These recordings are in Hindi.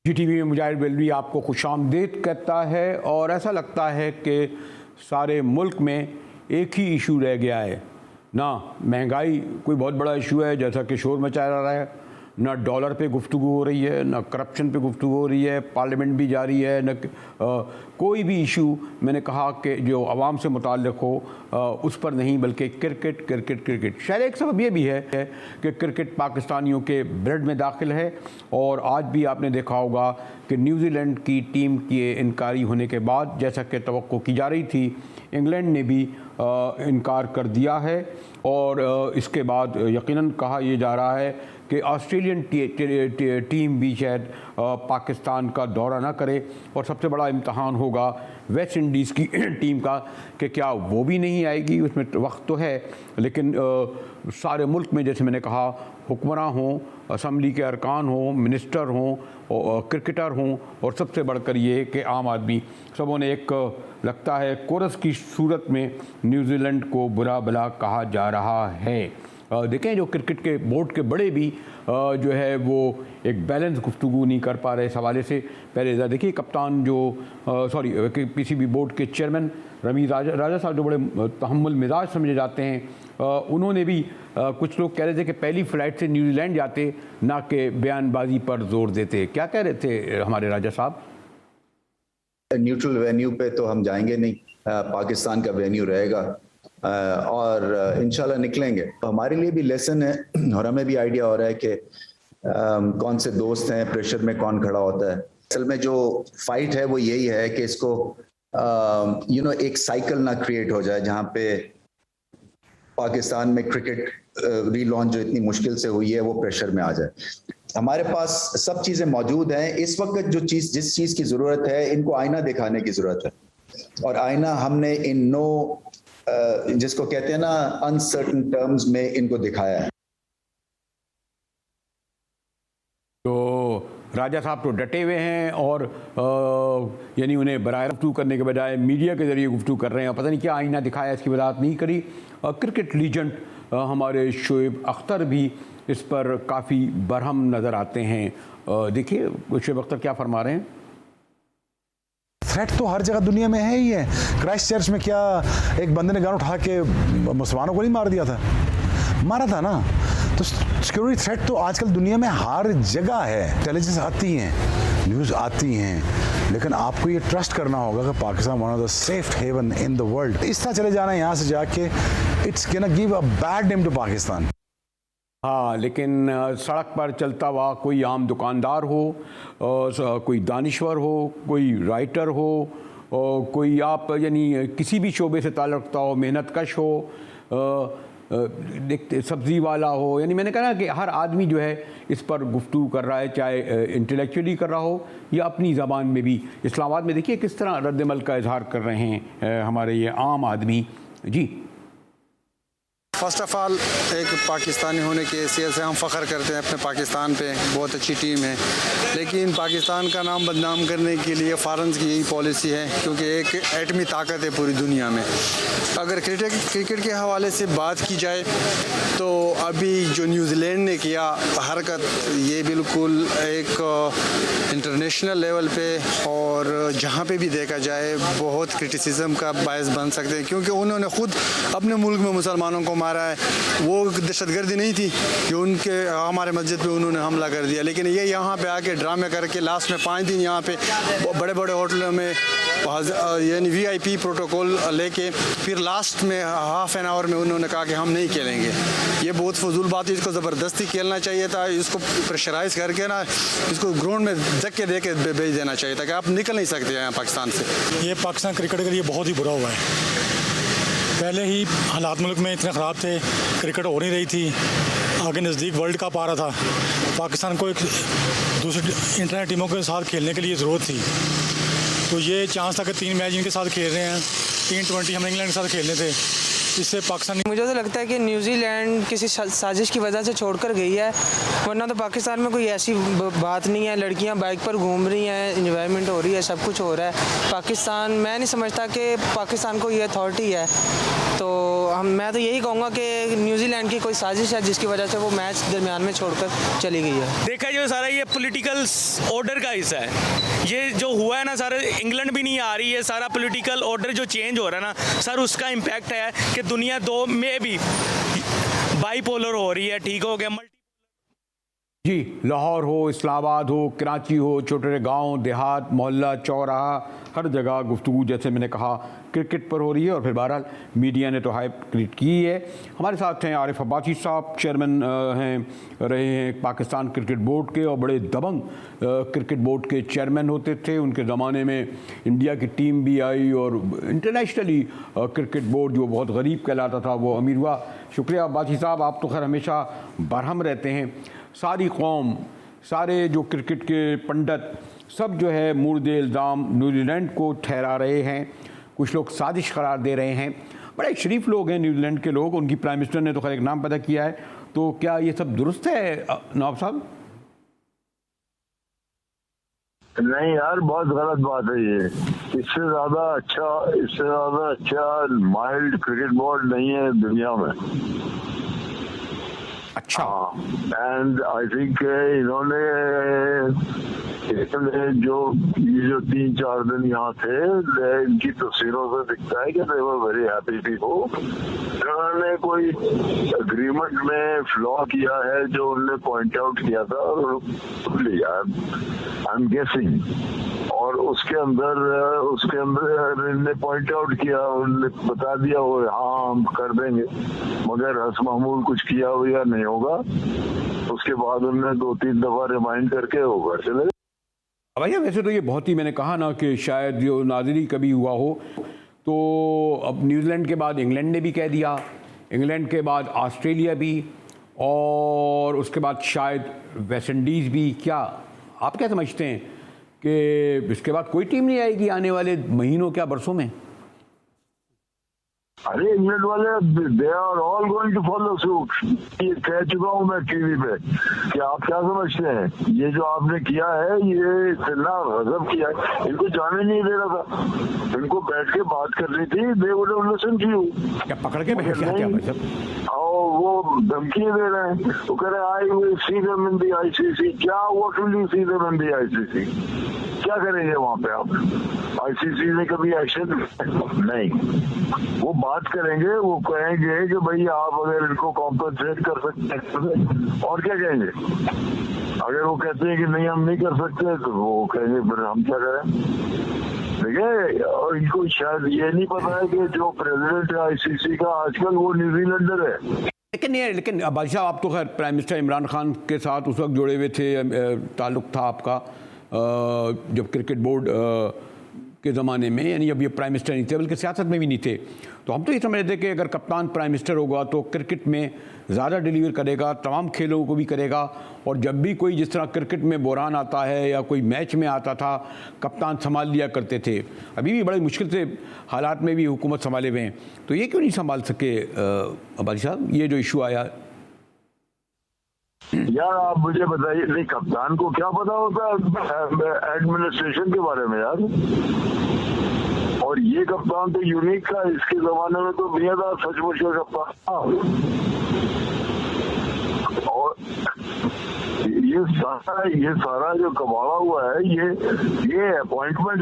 GTV में मुजाहिद बेलवी आपको खुशामदीद कहता है। और ऐसा लगता है कि सारे मुल्क में एक ही इशू रह गया है, ना महंगाई कोई बहुत बड़ा इशू है जैसा कि शोर मचाया जा रहा है, ना डॉलर पे गुफ्तगू हो रही है, ना करप्शन पे गुफ्तगू हो रही है, पार्लियामेंट भी जारी है, न कोई भी इशू मैंने कहा कि जो आवाम से मुताल्लिक़ हो उस पर नहीं, बल्कि क्रिकेट क्रिकेट क्रिकेट। शायद एक सबब यह भी है कि क्रिकेट पाकिस्तानियों के ब्लड में दाखिल है। और आज भी आपने देखा होगा कि न्यूजीलैंड की टीम के इनकारी होने के बाद, जैसा कि तवक्को की जा रही थी, इंग्लैंड ने भी इनकार कर दिया है। और इसके बाद यकीनन कहा यह जा रहा है कि ऑस्ट्रेलियन टीम भी शायद पाकिस्तान का दौरा ना करे। और सबसे बड़ा इम्तहान होगा वेस्ट इंडीज़ की टीम का कि क्या वो भी नहीं आएगी। उसमें वक्त तो है, लेकिन सारे मुल्क में जैसे मैंने कहा हुक्मरान हों, असम्बली के अरकान हों, मिनिस्टर हों, क्रिकेटर हों, और सबसे बढ़कर ये कि आम आदमी, सबों ने एक लगता है कोरस की सूरत में न्यूजीलैंड को बुरा भला कहा जा रहा है। देखें जो क्रिकेट के बोर्ड के बड़े भी जो है वो एक बैलेंस गुफ्तगू नहीं कर पा रहे इस हवाले से। पहले देखिए कप्तान जो PCB बोर्ड के चेयरमैन रमीज़ राजा साहब जो बड़े तहम्मुल मिजाज समझे जाते हैं, उन्होंने भी कुछ लोग कह रहे थे कि पहली फ़्लाइट से न्यूजीलैंड जाते, ना कि बयानबाजी पर जोर देते। क्या कह रहे थे हमारे राजा साहब? न्यूट्रल वेन्यू पे तो हम जाएंगे नहीं, पाकिस्तान का वेन्यू रहेगा और इंशाल्लाह निकलेंगे। हमारे लिए भी लेसन है और हमें भी आइडिया हो रहा है कि कौन से दोस्त हैं, प्रेशर में कौन खड़ा होता है। असल में जो फाइट है वो यही है कि इसको एक साइकिल ना क्रिएट हो जाए जहां पे पाकिस्तान में क्रिकेट रीलॉन्च जो इतनी मुश्किल से हुई है वो प्रेशर में आ जाए। हमारे पास सब चीजें मौजूद हैं। इस वक्त जिस चीज की जरूरत है, इनको आईना दिखाने की जरूरत है। और आईना हमने इन जिसको कहते हैं ना अनसर्टन टर्म्स में इनको दिखाया है। तो राजा साहब तो डटे हुए हैं और यानी उन्हें बराह गुफ्तगू करने के बजाय मीडिया के जरिए गुफ्तगू कर रहे हैं। पता नहीं क्या आईना दिखाया, इसकी वजाहत नहीं करी। क्रिकेट लीजेंड हमारे शोएब अख्तर भी इस पर काफ़ी बरहम नज़र आते हैं। देखिए शोएब अख्तर क्या फरमा रहे हैं। थ्रेट तो हर जगह दुनिया में है ही है। क्राइस्ट चर्च में क्या एक बंदे ने गन उठा के मुसलमानों को नहीं मार दिया था? मारा था ना। तो सिक्योरिटी थ्रेट तो आजकल दुनिया में हर जगह है। इंटेलिजेंस आती हैं, न्यूज़ आती हैं, लेकिन आपको ये ट्रस्ट करना होगा कि Pakistan one of the safe haven in the world. इस तरह चले जाना यहाँ से जाके, it's gonna give a bad name to Pakistan. हाँ, लेकिन सड़क पर चलता हुआ कोई आम दुकानदार हो, कोई दानिश्वर हो, कोई राइटर हो, कोई आप यानी किसी भी शोबे से ताल्लुक़ रखता हो, मेहनत कश हो, सब्ज़ी वाला हो, यानी मैंने कहा कि हर आदमी जो है इस पर गुफ्तगू कर रहा है, चाहे इंटेलेक्चुअली कर रहा हो या अपनी ज़बान में भी। इस्लामाबाद में देखिए किस तरह रद्द-ए-अमल का इजहार कर रहे हैं हमारे ये आम आदमी। जी, फ़र्स्ट ऑफ़ ऑल एक पाकिस्तानी होने की हैसियत से हम फ़ख्र करते हैं अपने पाकिस्तान पे, बहुत अच्छी टीम है। लेकिन पाकिस्तान का नाम बदनाम करने के लिए फ़ॉरेन की यही पॉलिसी है, क्योंकि एक एटमी ताकत है पूरी दुनिया में। अगर क्रिकेट के हवाले से बात की जाए तो अभी जो न्यूजीलैंड ने किया हरकत, ये बिल्कुल एक इंटरनेशनल लेवल पे और जहाँ पे भी देखा जाए बहुत क्रिटिसिज्म का बायस बन सकते हैं, क्योंकि उन्होंने ख़ुद अपने मुल्क में मुसलमानों को मारा है। वो दहशतगर्दी नहीं थी जो उनके हमारे मस्जिद पे उन्होंने हमला कर दिया, लेकिन ये यहाँ पे आके ड्रामे करके लास्ट में 5 दिन यहाँ पे बड़े बड़े होटलों में यानी VIP प्रोटोकॉल लेके फिर लास्ट में हाफ एन आवर में उन्होंने कहा कि हम नहीं खेलेंगे। ये बहुत फजूल बात है, इसको ज़बरदस्ती खेलना चाहिए था, इसको प्रेशराइज करके ना इसको ग्राउंड में धक्के दे के भेज देना चाहिए था कि आप निकल नहीं सकते यहाँ पाकिस्तान से। ये पाकिस्तान क्रिकेट के लिए बहुत ही बुरा हुआ है। पहले ही हालात मुल्क में इतने ख़राब थे, क्रिकेट हो नहीं रही थी, आगे नज़दीक वर्ल्ड कप आ रहा था, पाकिस्तान को एक दूसरी इंटरनेशनल टीमों के साथ खेलने के लिए ज़रूरत थी। तो ये चांस था कि 3 मैच इनके साथ खेल रहे हैं, T20 हम इंग्लैंड के साथ खेलने थे, इससे पाकिस्तानी मुझे तो लगता है कि न्यूजीलैंड किसी साजिश की वजह से छोड़कर गई है, वरना तो पाकिस्तान में कोई ऐसी बात नहीं है। लड़कियां बाइक पर घूम रही हैं, एंजॉयमेंट हो रही है, सब कुछ हो रहा है। पाकिस्तान, मैं नहीं समझता कि पाकिस्तान को ये अथॉरिटी है। तो मैं तो यही कहूँगा कि न्यूजीलैंड की कोई साजिश है जिसकी वजह से वो मैच दरमियान में छोड़कर चली गई है। देखा जो सारा ये पॉलिटिकल ऑर्डर का हिस्सा है, ये जो हुआ है ना, सारा इंग्लैंड भी नहीं आ रही है, सारा पॉलिटिकल ऑर्डर जो चेंज हो रहा है ना सर, उसका इम्पैक्ट है कि दुनिया दो में भी बाईपोलर हो रही है। ठीक हो गया जी, लाहौर हो, इस्लामाबाद हो, कराची हो, छोटे गांव, देहात, मोहल्ला, चौराहा, हर जगह गुफ्तगू जैसे मैंने कहा क्रिकेट पर हो रही है। और फिर बहरहाल मीडिया ने तो हाइप क्रिएट की है। हमारे साथ हैं आरिफ अब्बासी साहब, चेयरमैन रहे हैं पाकिस्तान क्रिकेट बोर्ड के और बड़े दबंग क्रिकेट बोर्ड के चेयरमैन होते थे। उनके ज़माने में इंडिया की टीम भी आई और इंटरनेशनली क्रिकेट बोर्ड जो बहुत गरीब कहलाता था वो अमीर हुआ। शुक्रिया अब्बासी साहब, आप तो खैर हमेशा बरहम रहते हैं। सारी कौम, सारे जो क्रिकेट के पंडित सब जो है मुर्द इल्ज़ाम न्यूजीलैंड को ठहरा रहे हैं, कुछ लोग साजिश करार दे रहे हैं। बड़े शरीफ लोग हैं न्यूजीलैंड के लोग, उनकी प्राइम मिनिस्टर ने तो खैर एक नाम पैदा किया है। तो क्या ये सब दुरुस्त है नवाब साहब? नहीं यार, बहुत गलत बात है ये। इससे ज्यादा अच्छा माइल्ड क्रिकेट बोर्ड नहीं है दुनिया में। अच्छा, एंड आई थिंक इन्होंने जो 3-4 दिन यहाँ थे, इनकी तस्वीरों से दिखता है कि दे वर वेरी हैप्पी पीपल। उन्होंने कोई एग्रीमेंट में फ्लॉ किया है जो उन्होंने पॉइंट आउट किया था और आई एम गेसिंग, और उसके अंदर इन्होंने पॉइंट आउट किया, उन्होंने बता दिया वो हाँ हम कर देंगे, मगर हस मामूल कुछ किया हो या नहीं होगा। उसके बाद उन्होंने 2-3 दफा रिमाइंड करके वो घर चले। भैया वैसे तो ये बहुत ही, मैंने कहा ना कि शायद जो नाज़री कभी हुआ हो, तो अब न्यूजीलैंड के बाद इंग्लैंड ने भी कह दिया, इंग्लैंड के बाद ऑस्ट्रेलिया भी, और उसके बाद शायद वेस्ट इंडीज़ भी। क्या आप क्या समझते हैं कि इसके बाद कोई टीम नहीं आएगी आने वाले महीनों, क्या बरसों में? अरे इंग्लैंड वाले they are all going to follow suit. ये कह चुका हूँ मैं टीवी पे कि आप क्या समझते हैं ये जो आपने किया है, ये इतना गजब किया है। इनको जाने नहीं दे रहा था, इनको बैठ के बात करनी थी, they would have listen to you. क्या पकड़ के बैठ गया? और वो धमकी दे रहे हैं, वो कह रहे I will see them in the ICC. क्या what will you see them in the ICC? क्या करेंगे वहाँ पे आप? आईसीसी ने कभी एक्शन नहीं, वो बात करेंगे, वो कहेंगे कि भाई आप अगर इनको कॉम्पनसेट कर सकते हैं, और क्या कहेंगे? अगर वो कहते हैं कि नहीं हम नहीं कर सकते तो वो कहेंगे फिर हम क्या करें? देखिए, और इनको शायद ये नहीं पता है कि जो प्रेसिडेंट है आईसीसी का आजकल वो न्यूजीलैंडर है। लेकिन अब्बासी साहब, आप तो खैर प्राइम मिनिस्टर इमरान खान के साथ उस वक्त जुड़े हुए थे, ताल्लुक था आपका जब क्रिकेट बोर्ड के ज़माने में, यानी जब ये प्राइम मिनिस्टर नहीं थे, बल्कि सियासत में भी नहीं थे। तो हम तो ये समझ रहे थे कि अगर कप्तान प्राइम मिनिस्टर होगा तो क्रिकेट में ज़्यादा डिलीवर करेगा, तमाम खेलों को भी करेगा, और जब भी कोई जिस तरह क्रिकेट में बहरान आता है या कोई मैच में आता था, कप्तान संभाल लिया करते थे। अभी भी बड़ी मुश्किल से हालात में भी हुकूमत संभाले हुए हैं, तो ये क्यों नहीं संभाल सके अब्बासी साहब, ये जो इशू आया? यार आप मुझे बताइए, नहीं कप्तान को क्या पता होता है एडमिनिस्ट्रेशन के बारे में यार? और ये कप्तान तो यूनिक था, इसके जमाने में तो मियाँदार सचमुच का कप्तान था। और ये सारा जो कबाड़ा हुआ है, ये अपॉइंटमेंट,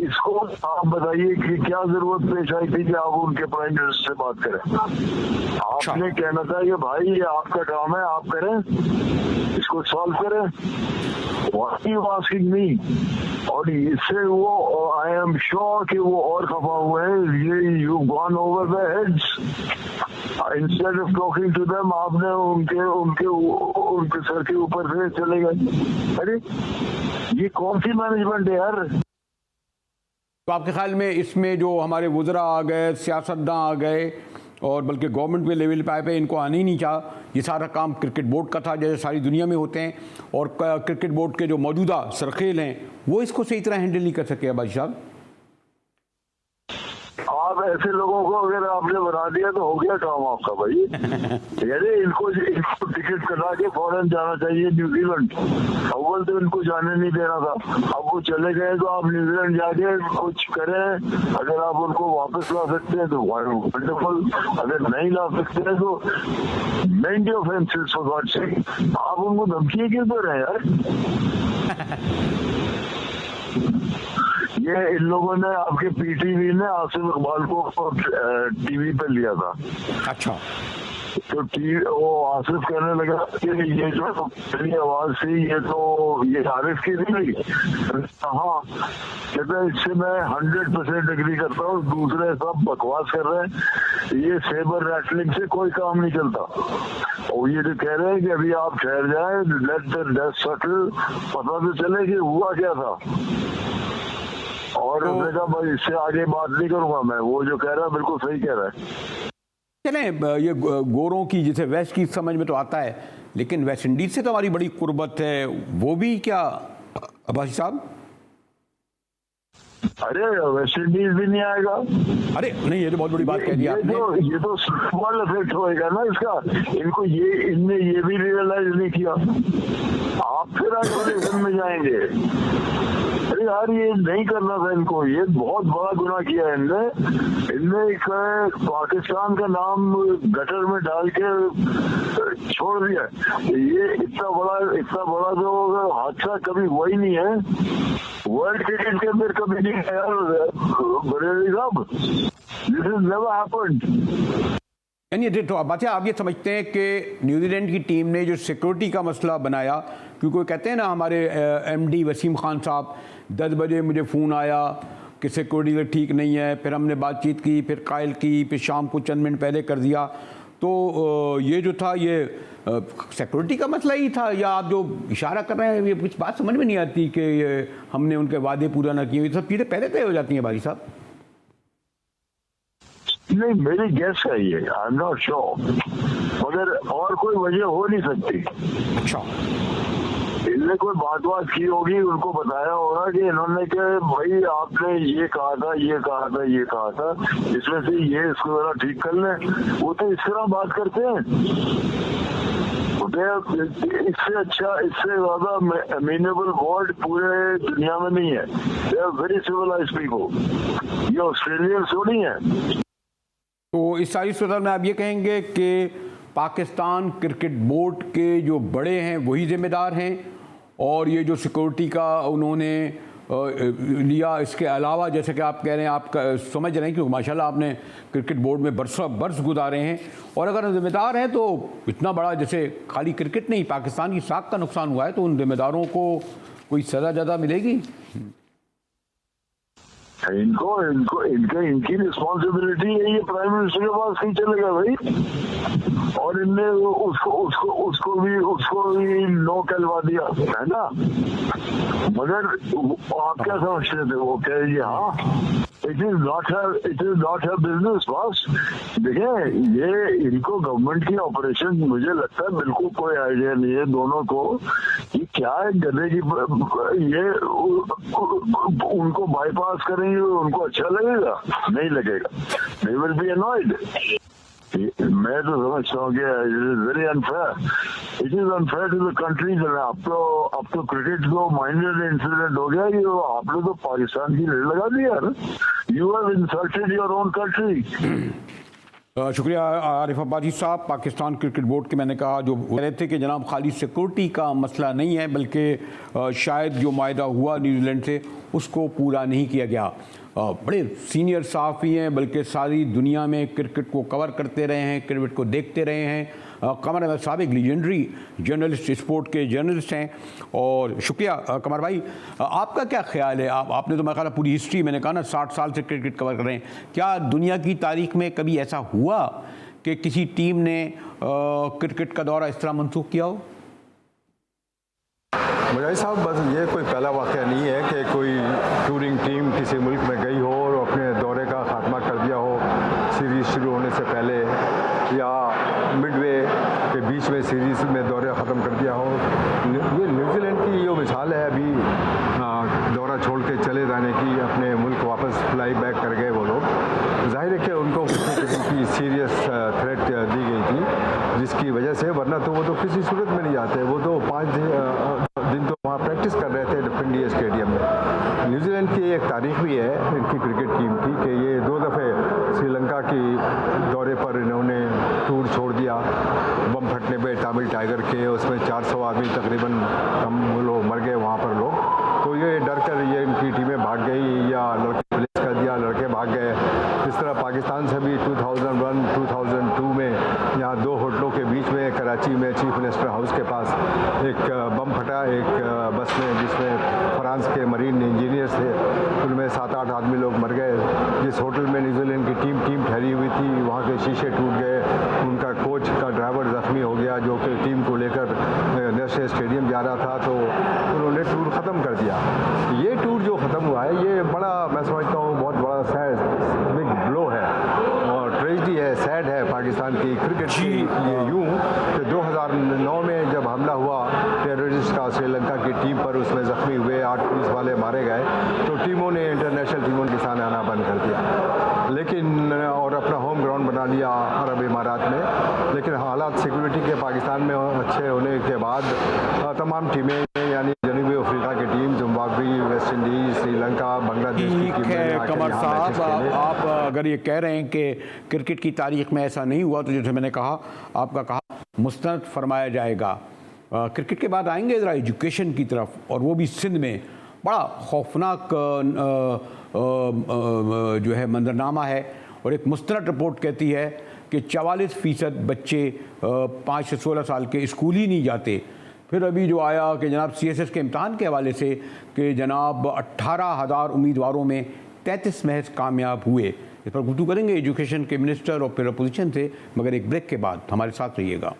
इसको आप बताइए कि क्या जरूरत पेश आई थी कि आप उनके प्राइम मिनिस्टर से बात करें? आपने कहना था कि भाई ये आपका काम है, आप करें, इसको सॉल्व करें। What you asking me? और इससे वो आई एम श्योर कि वो और खफा हुए हैं। ये you gone over the heads instead of talking to them, आपने उनके सर के ऊपर से चले गए। अरे ये कौन सी मैनेजमेंट है यार? तो आपके ख्याल में इसमें जो हमारे वुज़रा आ गए, सियासतदान आ गए, और बल्कि गवर्नमेंट के लेवल पे इनको आने ही नहीं चाहा, ये सारा काम क्रिकेट बोर्ड का था जैसे सारी दुनिया में होते हैं, और क्रिकेट बोर्ड के जो मौजूदा सरखेल हैं वो इसको सही तरह हैंडल नहीं कर सके? अब्बासी साहब, आप ऐसे लोगों को अगर आपने बना दिया तो हो गया काम आपका भाई। यानी इनको टिकट कटा के फौरन जाना चाहिए न्यूजीलैंड। अव्वल तो इनको जाने नहीं देना था, अब वो चले गए तो आप न्यूजीलैंड जाके कुछ करें। अगर आप उनको वापस ला सकते हैं तो वंडरफुल, अगर नहीं ला सकते हैं तो maintain offences for God sake. आप उनको धमकी क्यों दे रहे हैं यार? ये इन लोगों ने आपके पीटीवी ने आसिफ इकबाल को टीवी पे लिया था। अच्छा, तो वो आसिफ कहने लगा कि ये जो पहली आवाज थी ये आरिफ की नहीं। हाँ कहते इससे मैं 100% एग्री करता हूँ, दूसरे सब बकवास कर रहे हैं, ये सेबर रैटलिंग से कोई काम नहीं चलता। और ये जो कह रहे हैं कि अभी आप ठहर जाए, लेट द डस्ट सेटल, पता तो चले कि हुआ क्या था। और उसने कहा भाई इससे आगे बात नहीं करूंगा मैं, वो जो कह रहा है बिल्कुल सही कह रहा है। चलें, ये गोरों की जैसे वेस्ट की समझ में तो आता है, लेकिन वेस्ट इंडीज से तो हमारी बड़ी कुर्बत है, वो भी क्या अब्बासी साहब? अरे वेस्ट इंडीज भी नहीं आएगा। अरे नहीं, ये तो बहुत बड़ी बात कह दी आपने। ये तो स्मॉल इफेक्ट होएगा ना इसका, इनको इनने ये भी रियलाइज नहीं किया। आप फिर आइसोलेशन में जाएंगे। अरे यार ये नहीं करना था इनको, ये बहुत बड़ा गुनाह किया है इनने एक पाकिस्तान का नाम गटर में डाल के छोड़ दिया। ये इतना बड़ा जो हादसा कभी हुआ ही नहीं है वर्ल्ड क्रिकेट के अंदर, कभी नहीं है बरेली साहब। This is never happened. यानी तो आप ये समझते हैं कि न्यूजीलैंड की टीम ने जो सिक्योरिटी का मसला बनाया, क्योंकि कहते हैं ना हमारे एमडी वसीम खान साहब, 10 बजे मुझे फ़ोन आया कि सिक्योरिटी ठीक नहीं है, फिर हमने बातचीत की, फिर कायल की, फिर शाम को चंद मिनट पहले कर दिया। तो ये जो था ये सिक्योरिटी का मसला ही था, या आप जो इशारा कर रहे हैं ये कुछ बात समझ में नहीं आती कि ये हमने उनके वादे पूरा ना किए, ये सब चीज़ें पहले तय हो जाती हैं भाई साहब? नहीं, मेरी गेस है ये, आई एम नॉट श्योर, मगर और कोई वजह हो नहीं सकती। अच्छा, इनने कोई बात की होगी, उनको बताया होगा कि इन्होंने कि भाई आपने ये कहा था, ये कहा था, ये कहा था, इसमें से ये इसको जरा ठीक कर लें। वो तो इस तरह बात करते हैं, इससे अच्छा, इससे ज्यादा अमीनेबल वर्ल्ड पूरे दुनिया में नहीं है। They are very civilized people. ये ऑस्ट्रेलियन थोड़ी है। तो इस सारी सूरत में आप ये कहेंगे कि पाकिस्तान क्रिकेट बोर्ड के जो बड़े हैं वही जिम्मेदार हैं, और ये जो सिक्योरिटी का उन्होंने लिया, इसके अलावा जैसे कि आप कह रहे हैं, आप समझ रहे हैं कि माशाल्लाह आपने क्रिकेट बोर्ड में बरस गुजारे हैं, और अगर जिम्मेदार हैं तो इतना बड़ा, जैसे खाली क्रिकेट नहीं पाकिस्तान की साख का नुकसान हुआ है, तो उन जिम्मेदारों को कोई सज़ा ज़्यादा मिलेगी? इनकी रिस्पॉन्सिबिलिटी है, ये प्राइम मिनिस्टर के पास नहीं चलेगा भाई। और इनने उसको भी नो कहलवा दिया है ना। मगर आप क्या समझते थे, वो कहेगी हाँ इट इज नॉट है बिजनेस बॉस। देखिए ये इनको गवर्नमेंट की ऑपरेशन, मुझे लगता है बिल्कुल कोई आइडिया नहीं है दोनों को कि क्या है गधे की, ये उनको बाईपास करेंगे, उनको अच्छा लगेगा? नहीं लगेगा, दे विल बी अनॉयड। मैं तो समझता हूँ कि it is very unfair, it is unfair to the countries. अब तो क्रिकेट को माइनर इंसिडेंट हो गया कि आप लोग तो पाकिस्तान की रेड लगा दी यार। You have insulted your own country. शुक्रिया आरिफ अब्बासी साहब। पाकिस्तान क्रिकेट बोर्ड के मैंने कहा जो कह रहे थे कि जनाब खाली सिक्योरिटी का मसला नहीं है, बल्कि शायद जो मायदा हुआ न्यूजीलैंड से उसको पूरा नहीं किया गया। बड़े सीनियर सहाफ़ी हैं, बल्कि सारी दुनिया में क्रिकेट को कवर करते रहे हैं, क्रिकेट को देखते रहे हैं। कमर अहमद साहब एक लीजेंडरी जर्नलिस्ट, स्पोर्ट के जर्नलिस्ट हैं। और शुक्रिया कमर भाई, आपका क्या ख्याल है? आपने तो मेरा ख्याल पूरी हिस्ट्री, मैंने कहा ना 60 साल से क्रिकेट कवर कर रहे हैं, क्या दुनिया की तारीख में कभी ऐसा हुआ कि किसी टीम ने क्रिकेट का दौरा इस तरह मनसूख किया हो? मुजाहिद साहब, बस ये कोई पहला वाक़या नहीं है कि कोई टूरिंग टीम किसी मुल्क में गई हो और अपने दौरे का खात्मा कर दिया हो सीरीज़ शुरू होने से पहले, या मिडवे के बीच में सीरीज़ में दौरे ख़त्म कर दिया हो। ये न्यूजीलैंड की ये मिसाल है, अभी दौरा छोड़ के चले जाने की, अपने मुल्क वापस फ्लाई बैक कर गए वो लोग। जाहिर है कि उनको किसी किस्म की सीरियस थ्रेट दी गई थी, जिसकी वजह से, वरना तो वो तो किसी सूरत में नहीं जाते। वो तो 5 दिन तो वहाँ प्रैक्टिस कर रहे थे डिफेंडिया स्टेडियम में। न्यूजीलैंड की एक तारीख भी है इनकी क्रिकेट टीम की कि ये 2 दफ़े श्रीलंका की दौरे पर इन्होंने टूर छोड़ दिया बम फटने पे तमिल टाइगर के। उसमें 400 आदमी तकरीबन कम लोग मर गए वहाँ पर लोग। तो ये डर कर ये इनकी टीमें भाग गई या लड़के प्लेस कर दिया, लड़के भाग गए। इस तरह पाकिस्तान से भी 2001-2002 में यहाँ 2 होटलों के बीच में कराची में चीफ मिनिस्टर हाउस के पास एक बम फटा एक बस में, जिसमें फ्रांस के मरीन इंजीनियर्स थे। उनमें 7-8 आदमी लोग मर गए। जिस होटल में न्यूजीलैंड की टीम ठहरी हुई थी, वहाँ के शीशे टूट गए। उनका कोच का ड्राइवर ज़ख्मी हो गया जो कि टीम को लेकर नेशनल स्टेडियम जा रहा था, तो उन्होंने टूर ख़त्म कर दिया। ये टूर जो ख़त्म हुआ है, ये बड़ा, मैं समझता हूँ बहुत बड़ा सैड बिग ब्लो है और ट्रेजेडी है, सैड है पाकिस्तान की क्रिकेट के लिए। यूँ कि 2009 में जब हमला हुआ टेररिस्ट का श्रीलंका की टीम पर, उसमें ज़ख्मी हुए, 8 पुलिस वाले मारे गए, तो टीमों ने, इंटरनेशनल टीमों ने पाकिस्तान आना बंद कर दिया, लेकिन और अपना होम ग्राउंड बना लिया अरब इमारात में। लेकिन हालात सिक्योरिटी के पाकिस्तान में अच्छे होने के बाद तमाम टीमें, यानी जनूबी अफ्रीका की team, Zimbabwe, West Indies, Sri Lanka, Bangladesh की ठीक है कमर साहब, आप अगर ये कह रहे हैं कि क्रिकेट की तारीख में ऐसा नहीं हुआ, तो जैसे मैंने कहा, आपका कहा मुस्तरद फरमाया जाएगा। क्रिकेट के बाद आएंगे ज़रा एजुकेशन की तरफ, और वो भी सिंध में बड़ा खौफनाक जो है मंजरनामा है। और एक मुस्तरद रिपोर्ट कहती है कि 44% बच्चे 5 से 16 साल के स्कूल ही नहीं जाते। फिर अभी जो आया कि जनाब CSS के इम्तहान के हवाले से कि जनाब 18,000 उम्मीदवारों में 33 महज कामयाब हुए। इस पर गुफ्तगू करेंगे एजुकेशन के मिनिस्टर और फिर अपोजिशन से, मगर एक ब्रेक के बाद। हमारे साथ रहिएगा।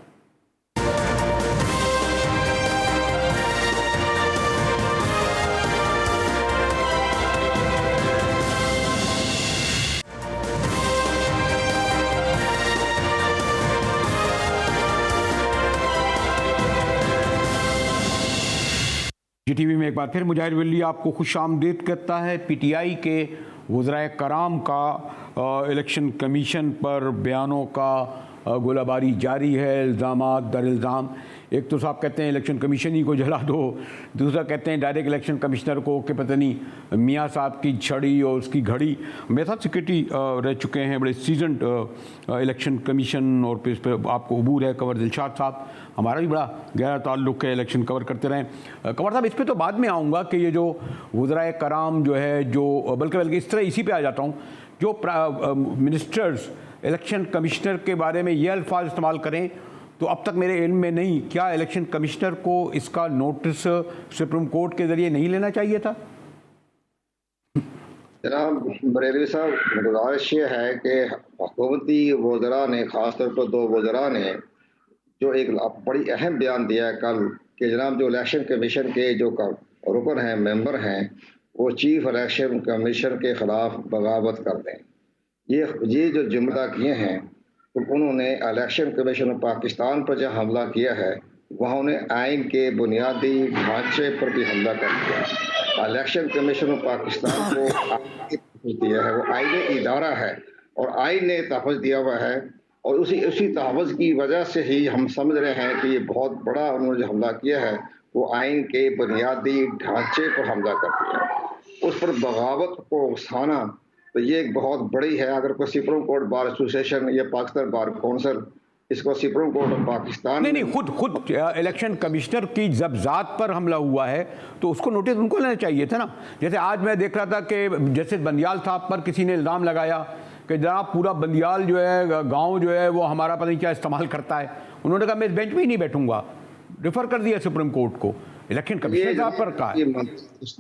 GTV में एक बार फिर मुजाहिर वली आपको खुशामदीद करता है। PTI के वज़राए कराम का इलेक्शन कमीशन पर बयानों का गोलाबारी जारी है, इल्ज़ामात दर इल्ज़ाम। एक तो साहब कहते हैं इलेक्शन कमीशन ही को जला दो, दूसरा कहते हैं डायरेक्ट इलेक्शन कमिश्नर को कि पता नहीं मियाँ साहब की छड़ी और उसकी घड़ी। मेरे साथ सेक्रेटरी रह चुके हैं बड़े सीजनड इलेक्शन कमीशन, और फिर इस पर आपको अबूर है कंवर दिलशाद साहब, हमारा भी बड़ा गहरा ताल्लुक़ है, इलेक्शन कवर करते रहें। कंवर साहब, इस पर तो बाद में आऊँगा कि ये जो वज़राए कराम जो है, जो बल्कि इस तरह इसी पे आ जाता हूँ, जो मिनिस्टर्स इलेक्शन कमिश्नर के बारे में ये अल्फाज इस्तेमाल करें, तो अब तक मेरे इल्म में नहीं, क्या इलेक्शन कमिश्नर को इसका नोटिस सुप्रीम कोर्ट के ज़रिए नहीं लेना चाहिए था? जनाब बरेलवी साहब, गुजारिश ये है कि हुकूमती वज़रा ने, ख़ासतौर पर 2 वज़रा ने जो एक बड़ी अहम बयान दिया है कल, कि जनाब जो इलेक्शन कमीशन के जो रुकन हैं, मेंबर हैं, वो चीफ इलेक्शन कमीशन के ख़िलाफ़ बगावत कर दें। ये जो जुमला किए हैं, तो उन्होंने इलेक्शन कमीशन ऑफ पाकिस्तान पर जब हमला किया है, वहाँ उन्हें आइन के बुनियादी ढांचे पर भी हमला कर दिया। इलेक्शन कमीशन ऑफ पाकिस्तान को दिया है, वो आइन इदारा है और आइन ने तहफ़्फ़ुज़ दिया हुआ है, और उसी तहफ़्फ़ुज़ की वजह से ही हम समझ रहे हैं कि ये बहुत बड़ा उन्होंने जो हमला किया है, वो आइन के बुनियादी ढांचे पर हमला कर दिया। उस पर बगावत को उकसाना, तो ये एक बहुत बड़ी है। अगर कोई सुप्रीम कोर्ट बार एसोसिएशन या पाकिस्तान बार काउंसिल इसको सुप्रीम कोर्ट ऑफ पाकिस्तान नहीं खुद इलेक्शन कमिश्नर की जब ज़ात पर हमला हुआ है, तो उसको नोटिस उनको लेना चाहिए था ना। जैसे आज मैं देख रहा था कि जैसे बंदियाल साहब पर किसी ने इल्ज़ाम लगाया कि जनाब पूरा बंदियाल जो है, गाँव जो है, वो हमारा पता नहीं क्या इस्तेमाल करता है। उन्होंने कहा मैं इस बेंच में ही नहीं बैठूंगा, रेफर कर दिया सुप्रीम कोर्ट को। इलेक्शन कमिश्नर साहब पर कहा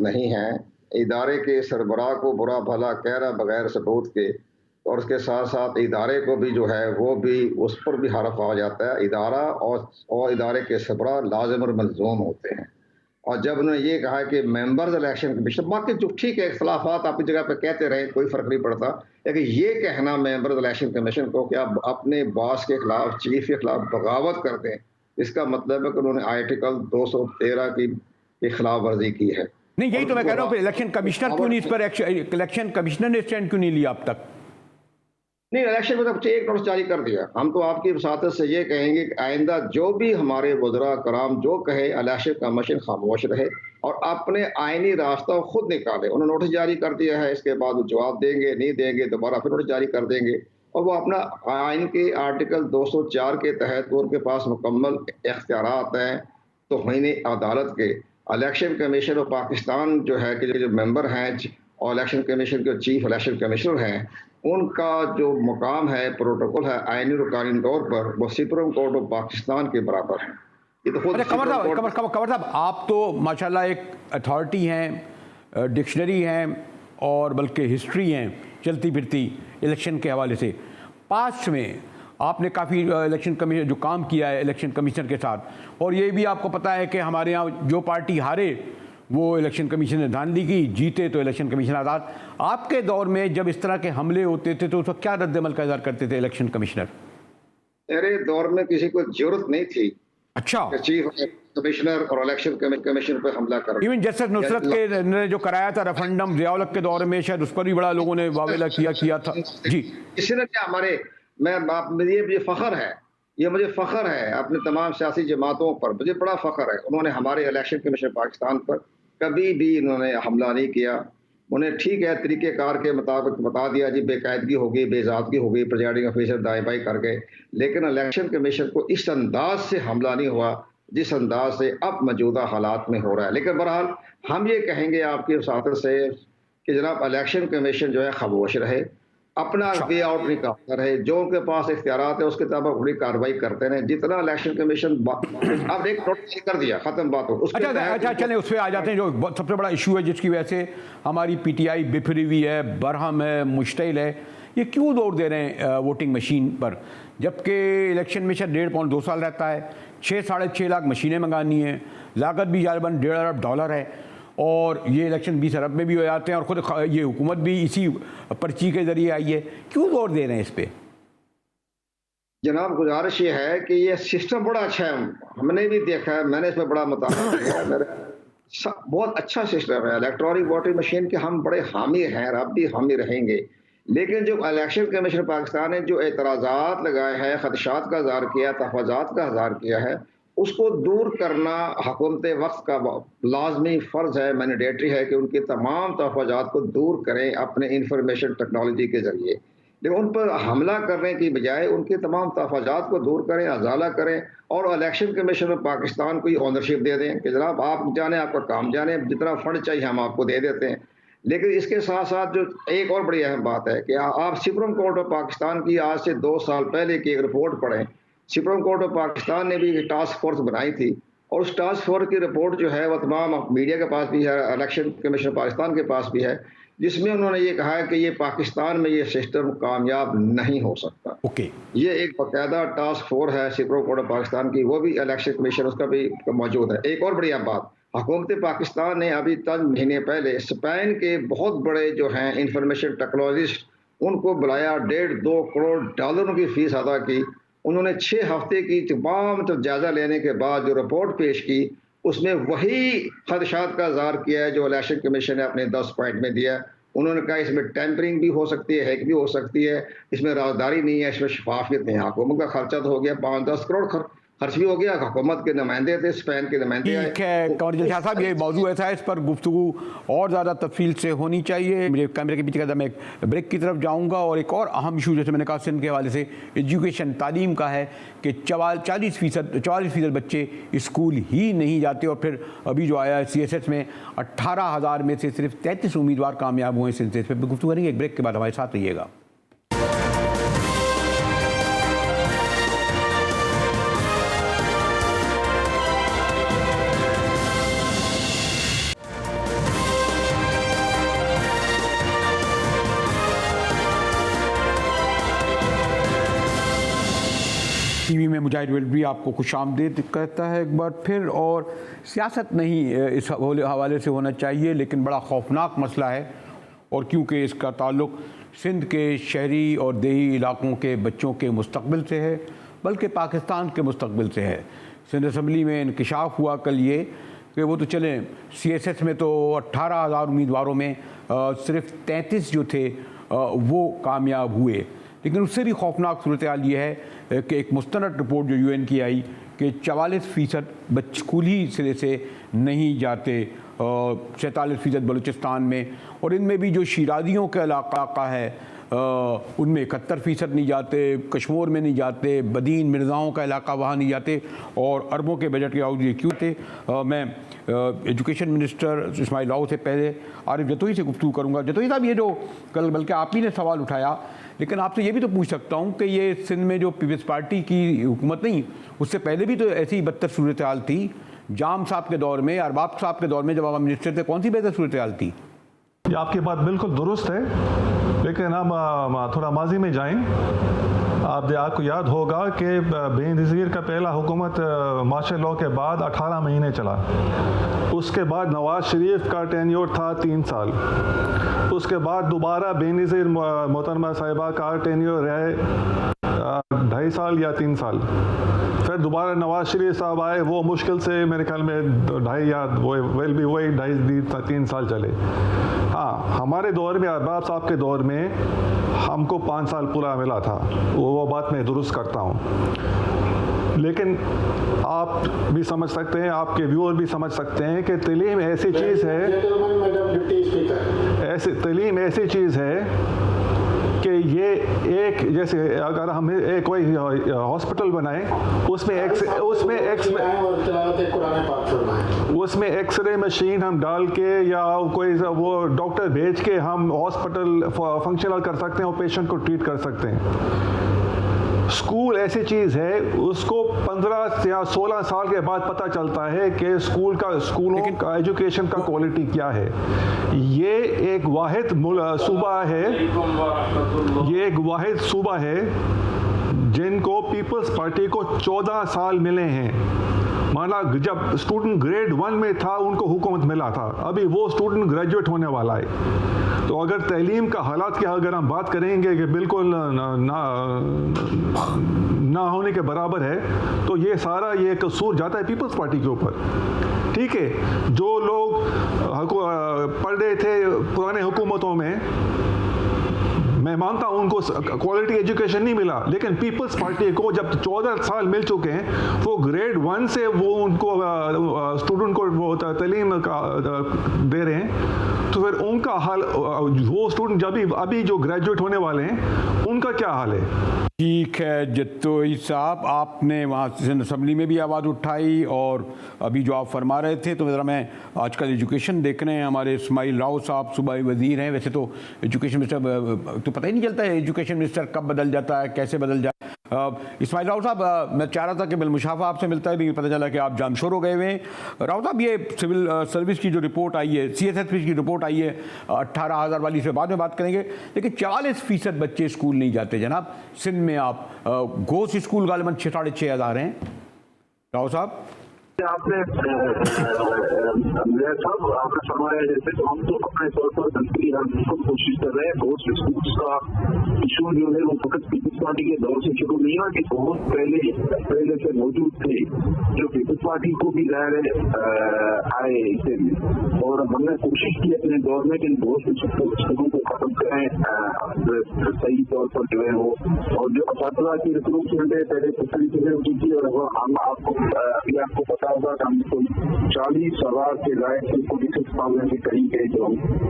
नहीं है, इदारे के सरबराह को बुरा भला कह रहा बगैर सबूत के, और उसके साथ साथ इदारे को भी जो है वो भी उस पर भी हरफ आ जाता है। इदारा और इदारे के सरबराह लाजिम और मलज़ूम होते हैं। और जब उन्होंने ये कहा कि मेंबर्स इलेक्शन कमीशन, बाकी जो ठीक है इख्तलाफात अपनी जगह पे कहते रहे, कोई फ़र्क नहीं पड़ता, लेकिन ये कहना मेंबर्स इलेक्शन कमीशन को कि आप अपने बॉस के खिलाफ, चीफ के खिलाफ बगावत कर दें, इसका मतलब है कि उन्होंने आर्टिकल 213 की खिलाफ वर्जी की है। नहीं, यही तो मैं कह रहा हूँ, इलेक्शन कमिश्नर क्यों नहीं इस पर इलेक्शन कमिश्नर ने स्टैंड क्यों नहीं लिया अब तक? नहीं, इलेक्शन में तो एक नोटिस जारी कर दिया। हम तो आपकी वसातत से ये कहेंगे कि आइंदा जो भी हमारे वज़रा कराम जो कहे, इलेक्शन कमीशन खामोश रहे और अपने आइनी रास्ता खुद निकाले। उन्होंने नोटिस जारी कर दिया है, इसके बाद वो जवाब देंगे नहीं देंगे, दोबारा फिर नोटिस जारी कर देंगे और वो अपना आइन के आर्टिकल 204 के तहत वो उनके पास मुकम्मल इख्तियारात हैं तौहीन अदालत के। इलेक्शन कमीशन और पाकिस्तान जो है कि जो मेंबर हैं और इलेक्शन कमीशन के चीफ इलेक्शन कमिश्नर हैं, उनका जो मुकाम है, प्रोटोकॉल है, आइनी और कानूनी तौर पर वो सुप्रीम कोर्ट ऑफ पाकिस्तान के बराबर है। ये तो खुद कमर साहब, आप तो माशाल्लाह एक अथॉरिटी हैं, डिक्शनरी हैं और बल्कि हिस्ट्री हैं चलती फिरती इलेक्शन के हवाले से। पास्ट में आपने काफ़ी इलेक्शन कमीशन जो काम किया है इलेक्शन कमीशन के साथ, और ये भी आपको पता है कि हमारे यहाँ जो पार्टी हारे वो इलेक्शन कमीशन ने धांधली की, जीते तो इलेक्शन कमीशन आज़ाद। आपके दौर में जब इस तरह के हमले होते थे तो उस वक्त क्या रद्दमल का इज़हार करते थे इलेक्शन कमिश्नर? मेरे दौर में किसी को जरूरत नहीं थी अच्छा चीफ कमिश्नर और इलेक्शन कमीशन पर हमला कर। इवन जस्टिस नुसरत के ने जो कराया था रेफरेंडम ज़ियाउल हक के दौर में, शायद उस पर भी बड़ा लोगों ने वावेला किया था। जी, इसने क्या हमारे ये फ़ख्र है, ये मुझे फ़ख्र है अपने तमाम सियासी जमातों पर, मुझे बड़ा फ़ख्र है। उन्होंने हमारे इलेक्शन कमीशन पाकिस्तान पर कभी भी इन्होंने हमला नहीं किया। उन्हें ठीक है तरीक़ेकार के मुताबिक बता दिया जी बेकायदगी होगी, बेज़ादगी होगी, प्रिजाइडिंग ऑफिसर दाएं बाएं कर गए, लेकिन इलेक्शन कमीशन को इस अंदाज से हमला नहीं हुआ जिस अंदाज से अब मौजूदा हालात में हो रहा है। लेकिन बहरहाल हम ये कहेंगे आपकी वसातत से कि जनाब इलेक्शन कमीशन जो है खामोश रहे, अपना वे आउट नहीं करता रहे, जो उनके पास इख्तियारात है उसके तहत पूरी कार्रवाई करते रहे। जितना इलेक्शन कमीशन अब एक नोटिस कर दिया, खत्म बात हो। अच्छा चलें उस पर आ जाते हैं जो सबसे बड़ा इशू है जिसकी वजह से हमारी पीटीआई बिफरी हुई है, बरहम है, मुश्तिल है। ये क्यों दौड़ दे रहे हैं वोटिंग मशीन पर, जबकि इलेक्शन में शायद 1.5-2 साल रहता है, 6-6.5 लाख मशीनें मंगानी है, लागत भी गालिबन $1.5 अरब है, और ये इलेक्शन 20 अरब में भी हो जाते हैं और ख़ुद ये हुकूमत भी इसी पर्ची के ज़रिए आई है। क्यों जोर दे रहे हैं इस पर? जनाब गुजारिश ये है कि ये सिस्टम बड़ा अच्छा है, हमने भी देखा है, मैंने इसमें बड़ा मुताबिक किया, बहुत अच्छा सिस्टम है इलेक्ट्रॉनिक वोटिंग मशीन के। हम बड़े हामी हैं और अब भी हामी रहेंगे। लेकिन जो इलेक्शन कमीशन पाकिस्तान ने जो एतराज़ात लगाए हैं, खदशात का इज़हार किया, तहफ़्फ़ुज़ात का इज़हार किया है, उसको दूर करना हुकूमत वक्त का लाजमी फ़र्ज़ है, मैंडेटरी है कि उनके तमाम तहफ़्फ़ुज़ात को दूर करें अपने इंफॉर्मेशन टेक्नोलॉजी के ज़रिए। लेकिन उन पर हमला करने की बजाय उनके तमाम तहफ़्फ़ुज़ात को दूर करें, अजाला करें और इलेक्शन कमीशन ऑफ पाकिस्तान को ऑनरशिप दे दें कि जनाब आप जाने, आपका काम जाने, जितना फ़ंड चाहिए हम आपको दे देते हैं। लेकिन इसके साथ साथ जो एक और बड़ी अहम बात है कि आप सुप्रीम कोर्ट ऑफ पाकिस्तान की आज से 2 साल पहले की एक रिपोर्ट पढ़ें। सुप्रीम कोर्ट ऑफ पाकिस्तान ने भी एक टास्क फोर्स बनाई थी और उस टास्क फोर्स की रिपोर्ट जो है वह तमाम मीडिया के पास भी है, इलेक्शन कमीशन पाकिस्तान के पास भी है, जिसमें उन्होंने ये कहा है कि ये पाकिस्तान में ये सिस्टम कामयाब नहीं हो सकता। ये एक बाकायदा टास्क फोर्स है सुप्रीम कोर्ट ऑफ पाकिस्तान की, वो भी इलेक्शन कमीशन उसका भी मौजूद है। एक और बढ़िया बात, हुकूमत पाकिस्तान ने अभी 3 महीने पहले स्पेन के बहुत बड़े जो हैं इंफॉर्मेशन टेक्नोलॉजिस्ट उनको बुलाया, $1.5-2 करोड़ की फीस अदा की। उन्होंने 6 हफ्ते की तमाम तो जायजा लेने के बाद जो रिपोर्ट पेश की उसमें वही खदशात का इज़हार किया है जो इलेक्शन कमीशन ने अपने 10 पॉइंट में दिया। उन्होंने कहा इसमें टैंपरिंग भी हो सकती है, हैक भी हो सकती है, इसमें राजदारी नहीं है, इसमें शफाफियत नहीं है। हुकूमत का खर्चा तो हो गया, 5-10 करोड़ खर्च भी हो गया, हुकूमत के नुमाइंदे थे, स्पेन के नुमाइंदे आए। ठीक है कमर शाह साहब, ये मौजू ऐसा है इस पर गुफ्तगू और ज़्यादा तफसील से होनी चाहिए। मेरे कैमरे के पीछे का मैं एक ब्रेक की तरफ जाऊंगा और एक और अहम इशू जैसे मैंने कहा सिंध के हवाले से एजुकेशन तालीम का है कि 44% बच्चे स्कूल ही नहीं जाते, और फिर अभी जो आया है CSS में 18,000 में से सिर्फ 33 उम्मीदवार कामयाब हुए हैं। इस पर गुफ्तगू करेंगे, एक ब्रेक के बाद हमारे साथ रहिएगा। टीवी में मुजाहिद भी आपको खुशामदीद कहता है एक बार फिर। और सियासत नहीं इस हवाले से होना चाहिए, लेकिन बड़ा खौफनाक मसला है, और क्योंकि इसका ताल्लुक़ सिंध के शहरी और देही इलाकों के बच्चों के मुस्तक़बिल से है, बल्कि पाकिस्तान के मुस्तक़बिल से है। सिंध असम्बली में इंकशाफ हुआ कल ये कि वो तो चलें CSS में तो 18,000 उम्मीदवारों में सिर्फ 33 जो थे वो कामयाब हुए, लेकिन उससे भी खौफनाक सूरत हाल ये है कि एक मुस्तनद रिपोर्ट जो UN की आई कि 44% बच्चे स्कूल ही सिरे से नहीं जाते, 47% बलूचिस्तान में, और इनमें भी जो शिरादियों का इलाका है उनमें 71% नहीं जाते, कश्मीर में नहीं जाते, बदीन मिर्ज़ाओं का इलाका वहाँ नहीं जाते, और अरबों के बजट के आउट ये क्यों थे। मैं एजुकेशन मिनिस्टर इस्माइल लाओ से पहले आरिफ जतोई से गुफ्तगू करूँगा। जतोई साहब, ये जो कल बल्कि आप ही ने सवाल उठाया, लेकिन आपसे ये भी तो पूछ सकता हूँ कि ये सिंध में जो पीपल्स पार्टी की हुकूमत नहीं, उससे पहले भी तो ऐसी ही बदतर सूरत हाल थी। जाम साहब के दौर में, अरबाब साहब के दौर में जब आप मिनिस्टर थे, कौन सी बेहतर सूरत हाल थी? ये आपकी बात बिल्कुल दुरुस्त है, लेकिन हम थोड़ा माजी में जाएं। आपको याद होगा कि बेनज़ीर का पहला हुकूमत मार्शल लॉ के बाद 18 महीने चला। उसके बाद नवाज शरीफ का टेन्योर था 3 साल। उसके बाद दोबारा बेनज़ीर मोहतरमा साहिबा का टेन्योर है 2.5 साल या 3 साल। फिर दोबारा नवाज शरीफ साहब आए, वो मुश्किल से मेरे ख्याल में 2.5 या वही 2.5-3 साल चले। हाँ, हमारे दौर में, अरबाब साहब के दौर में हमको 5 साल पूरा मिला था, वो बात मैं दुरुस्त करता हूँ। लेकिन आप भी समझ सकते हैं, आपके व्यूअर भी समझ सकते हैं कि तालीम ऐसी चीज़ है, तालीम ऐसी चीज़ है कि ये एक, जैसे अगर हम एक कोई हॉस्पिटल बनाए, उसमें एक्सरे मशीन हम डाल के या कोई वो डॉक्टर भेज के हम हॉस्पिटल फंक्शनल कर सकते हैं और पेशेंट को ट्रीट कर सकते हैं। स्कूल ऐसी चीज़ है, उसको 15 या 16 साल के बाद पता चलता है कि स्कूलों का एजुकेशन का क्वालिटी क्या है। ये एक वाहिद सूबा है जिनको पीपल्स पार्टी को 14 साल मिले हैं। माना जब स्टूडेंट ग्रेड 1 में था उनको हुकूमत मिला था, अभी वो स्टूडेंट ग्रेजुएट होने वाला है। तो अगर तालीम का हालात की अगर हम बात करेंगे कि बिल्कुल ना होने के बराबर है, तो ये सारा ये कसूर जाता है पीपल्स पार्टी के ऊपर। ठीक है, जो लोग पढ़ रहे थे पुराने हुकूमतों में, मैं मानता हूँ उनको क्वालिटी एजुकेशन नहीं मिला, लेकिन पीपल्स पार्टी को जब 14 साल मिल चुके हैं, वो ग्रेड 1 से वो उनको स्टूडेंट को वो तालीम दे रहे हैं, तो फिर उनका हाल, वो स्टूडेंट जब अभी जो ग्रेजुएट होने वाले हैं, उनका क्या हाल है? ठीक है जतोई साहब, आपने वहाँ सिंध असम्बली में भी आवाज़ उठाई और अभी जो आप फरमा रहे थे, तो ज़रा मैं आजकल एजुकेशन देख रहे हैं, हमारे इस्माइल लाओ साहब सूबाई वज़ीर हैं। वैसे तो एजुकेशन मिनिस्टर तो पता ही नहीं चलता है एजुकेशन मिनिस्टर कब बदल जाता है, कैसे बदल जाता है। इस्माइल राव साहब, मैं चाह रहा था कि बिलमुशाफा आपसे मिलता है, लेकिन पता चला कि आप जानशोर हो गए हुए हैं। राव साहब, ये सिविल सर्विस की जो रिपोर्ट आई है, CSSP की रिपोर्ट आई है 18,000 वाली, से बाद में बात करेंगे, लेकिन 44% बच्चे स्कूल नहीं जाते जनाब सिंध में। आप घोष स्कूल गालिबन 6-6.5 हज़ार हैं। राव साहब, आपने फरमाया जैसे तो हम तो अपने तौर पर कोशिश कर रहे हैं। घोष स्कूल का इशू जो है वो फकत पीपल्स पार्टी के दौर से शुरू नहीं हुआ, कि बहुत पहले से मौजूद थे, जो पीपल्स पार्टी को भी आए इसे, और हमने कोशिश की अपने दौर में कि घोष स्कूलों को खत्म करें सही तौर पर जो है वो, और जो असातिज़ा की रिक्रूटमेंट है पहले दूसरी चीजें होती थी, और हम आपको पता होगा कि हम 40,000 के लायक 46,000 के करीब है जो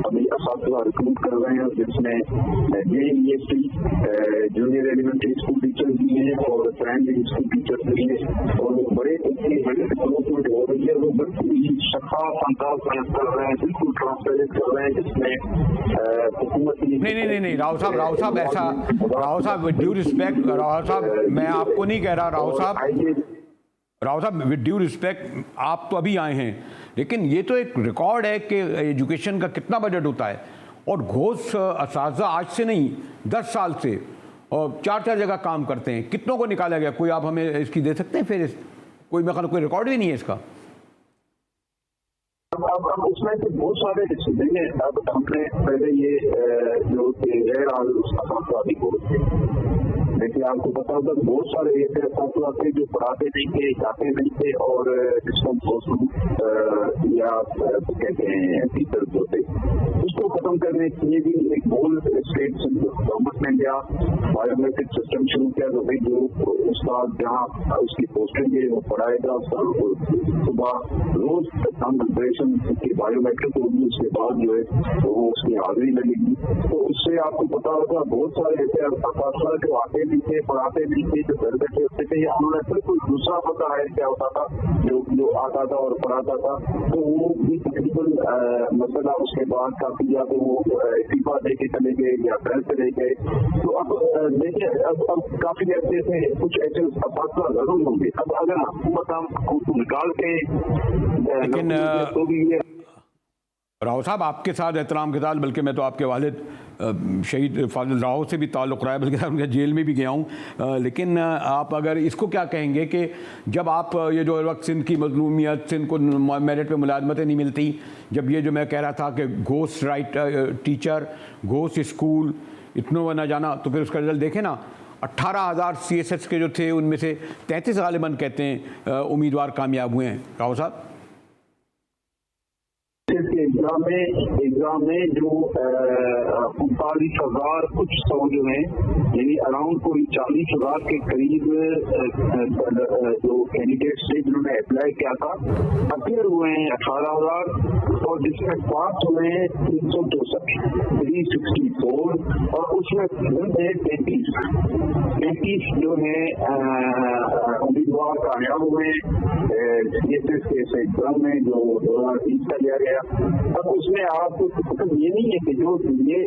अभी असातिज़ा रिक्रूट कर रहे हैं, जिसमें JEST junior elementary school teachers भी हैं और प्राइमरी स्कूल टीचर्स भी हैं, और वो बड़े रिक्रूटमेंट हो रही है। वो बड़ी शफाफ अंदाज में कर रहे हैं, बिल्कुल ट्रांसपेरेंट कर रहे हैं, जिसमें हुकूमत नहीं राव साहब ऐसा, राव साहब विद ड्यू रिस्पेक्ट, राव साहब मैं आपको नहीं कह रहा, राव साहब विद ड्यू रिस्पेक्ट, आप तो अभी आए हैं, लेकिन ये तो एक रिकॉर्ड है कि एजुकेशन का कितना बजट होता है, और घोष असातिज़ा आज से नहीं 10 साल से और 4 जगह काम करते हैं, कितनों को निकाला गया, कोई आप हमें इसकी दे सकते हैं? फिर कोई रिकॉर्ड भी नहीं है इसका। अब उसमें से बहुत सारे देखें, अब हमने पहले ये जो गैर असातिज़ाती कोर्स, देखिए आपको पता होगा बहुत सारे ऐसे असातिज़ा थे जो पढ़ाते नहीं थे, जाते नहीं थे, और जिसको या कहते हैं टीचर्स होते, उसको खत्म करने के लिए भी एक बोल्ड स्टेट गवर्नमेंट ने क्या बायोमेट्रिक सिस्टम शुरू किया, तो भाई जो उसका जहाँ उसकी पोस्टिंग है वो पढ़ाएगा, उसका सुबह रोज हम प्रिपरेशन की बायोमेट्रिक होगी, उसके बाद जो है तो वो उसकी हाजिरी लगेगी। तो उससे आपको पता होगा बहुत सारे ऐसे अफसर जो आते भी थे, पढ़ाते भी थे, जो घर बैठे होते थे, या उन्होंने फिर कोई दूसरा पता है क्या होता था जो आता था और पढ़ाता था, तो वो भी तकरीबन मसला उसके बाद काफी या तो वो इस्तीफा दे के चले गए या घर चले गए। तो अब देखिए अब काफी ऐसे से कुछ ऐसे फैसला जरूर होंगे। अब अगर हुकूमत हम निकाल के लेकिन तो भी ये राव साहब आपके साथ एहतराम के साथ, बल्कि मैं तो आपके वालिद शहीद फाजिल राव से भी ताल्लुक़ रहा है, बल्कि उनके जेल में भी गया हूँ, लेकिन आप अगर इसको क्या कहेंगे कि जब आप ये जो वक्त सिंध की मजलूमियत, सिंध को मेरिट पे मुलाजमतें नहीं मिलती, जब ये जो मैं कह रहा था कि घोस्ट टीचर, घोस्ट स्कूल, इतनों न जाना, तो फिर उसका रिजल्ट देखें ना, 18,000 CSS के जो थे उनमें से 33 गालिबन कहते हैं उम्मीदवार कामयाब हुए हैं। राव साहब एग्जाम में जो 39,000 कुछ सौ जो है, यानी अराउंड कोई 40,000 के करीब जो कैंडिडेट्स थे जिन्होंने अप्लाई किया था, अपियर हुए हैं 18,000 और जिसमें पास हुए हैं 364 और उसमें 33 जो है उम्मीदवार कामयाब हुए CSS के एग्जाम में जो 2020 का लिया गया। अब उसमें आपको मतलब ये नहीं है कि जो ये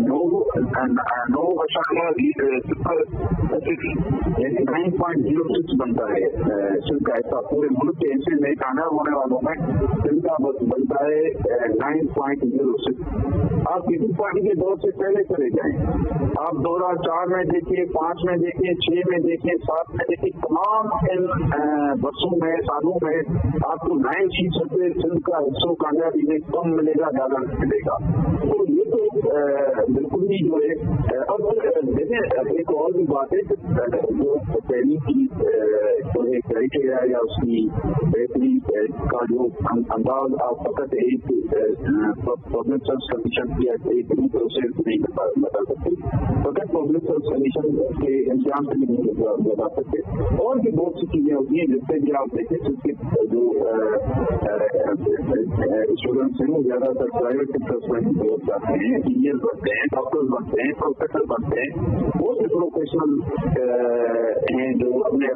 9.06 बनता है सिर्फ का ऐसा पूरे मुल्क के ऐसे नए कामयाब होने वालों में जिनका बनता है 9.06। आप किसी पार्टी के दौर से पहले चले जाएं, आप 2004 में देखिए, 5 में देखिए, 6 में देखिए, 7 में देखिए, तमाम वर्षों में सालों में आपको 9% सिंध का हिस्सों कामयाबी में कम मिलेगा, ज्यादा मिलेगा। तो ये तो बिल्कुल ही जो है। और देखिए एक और भी बात है कि जो पहली की जो है क्राइटेरिया या उसकी बेहतरी का जो अंदाज आप फकत एक पब्लिक सर्विस कमीशन की एक प्रोसेस नहीं बता सकते, फकत पब्लिक सर्विस कमीशन के इंतजाम से नहीं बता सकते। और भी बहुत सी चीजें होती हैं जिससे कि आप देखें जिसके जो स्टूडेंट्स हैं ज्यादातर प्राइवेट सेक्टर्स में ग्रोथ करते हैं, इंजीनियर बनते हैं, डॉक्टर बनते हैं, प्रोफेसर बनते हैं, बहुत से प्रोफेशनल हैं जो अपने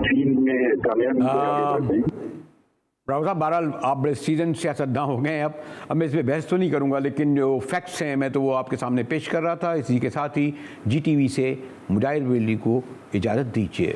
फील्ड में कामयाबी करते हैं। राव साहब बहरहाल आप बड़े सीजन सियासतदान हो गए हैं, अब मैं इस पर बहस तो नहीं करूँगा, लेकिन जो फैक्ट्स हैं मैं तो वो आपके सामने पेश कर रहा था। इसी के साथ ही GTV से मुजाहिर वेली को इजाज़त दीजिए।